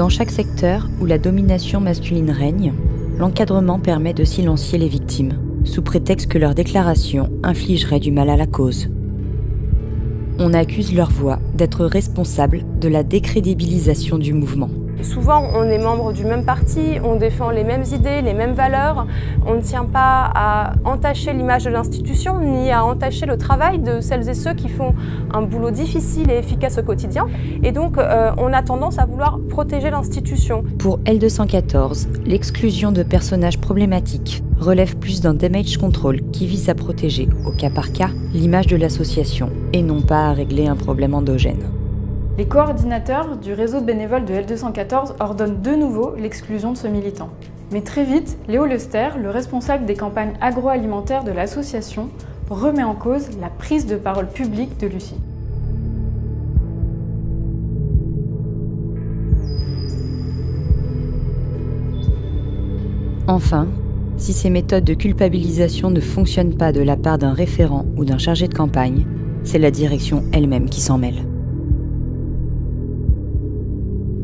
Dans chaque secteur où la domination masculine règne, l'encadrement permet de silencier les victimes, sous prétexte que leurs déclarations infligeraient du mal à la cause. On accuse leur voix d'être responsable de la décrédibilisation du mouvement. Souvent, on est membre du même parti, on défend les mêmes idées, les mêmes valeurs. On ne tient pas à entacher l'image de l'institution, ni à entacher le travail de celles et ceux qui font un boulot difficile et efficace au quotidien. Et donc, on a tendance à vouloir protéger l'institution. Pour L214, l'exclusion de personnages problématiques relève plus d'un damage control qui vise à protéger, au cas par cas, l'image de l'association et non pas à régler un problème endogène. Les coordinateurs du réseau bénévole de L214 ordonnent de nouveau l'exclusion de ce militant. Mais très vite, Léo Lester, le responsable des campagnes agroalimentaires de l'association, remet en cause la prise de parole publique de Lucie. Enfin, si ces méthodes de culpabilisation ne fonctionnent pas de la part d'un référent ou d'un chargé de campagne, c'est la direction elle-même qui s'en mêle.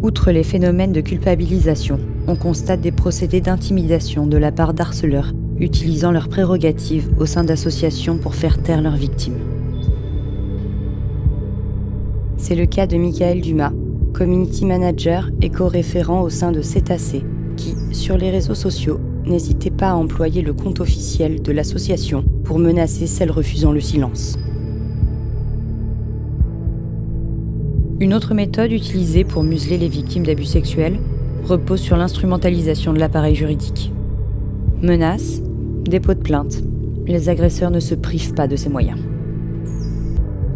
Outre les phénomènes de culpabilisation, on constate des procédés d'intimidation de la part d'harceleurs utilisant leurs prérogatives au sein d'associations pour faire taire leurs victimes. C'est le cas de Michael Dumas, community manager et co-référent au sein de Cétacé, qui, sur les réseaux sociaux, n'hésitait pas à employer le compte officiel de l'association pour menacer celles refusant le silence. Une autre méthode utilisée pour museler les victimes d'abus sexuels repose sur l'instrumentalisation de l'appareil juridique. Menaces, dépôt de plainte, les agresseurs ne se privent pas de ces moyens.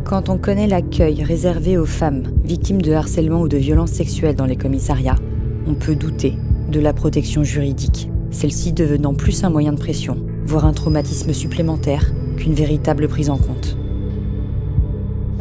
Quand on connaît l'accueil réservé aux femmes victimes de harcèlement ou de violences sexuelles dans les commissariats, on peut douter de la protection juridique, celle-ci devenant plus un moyen de pression, voire un traumatisme supplémentaire qu'une véritable prise en compte.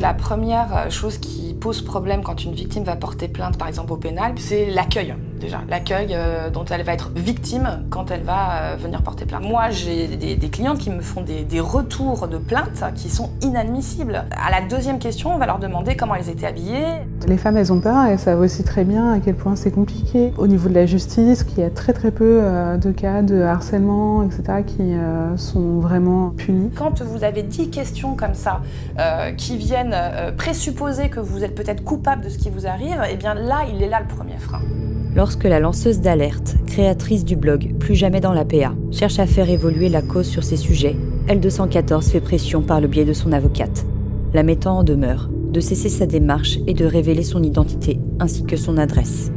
La première chose qui pose problème quand une victime va porter plainte, par exemple au pénal, c'est l'accueil. Déjà, l'accueil dont elle va être victime quand elle va venir porter plainte. Moi, j'ai des clientes qui me font des retours de plainte qui sont inadmissibles. À la deuxième question, on va leur demander comment elles étaient habillées. Les femmes, elles ont peur et elles savent aussi très bien à quel point c'est compliqué. Au niveau de la justice, qu'il y a très peu de cas de harcèlement, etc., qui sont vraiment punis. Quand vous avez 10 questions comme ça qui viennent présupposer que vous êtes peut-être coupable de ce qui vous arrive, eh bien là, il est là le premier frein. Lorsque la lanceuse d'alerte, créatrice du blog Plus jamais dans la PA, cherche à faire évoluer la cause sur ces sujets, L214 fait pression par le biais de son avocate, la mettant en demeure de cesser sa démarche et de révéler son identité ainsi que son adresse.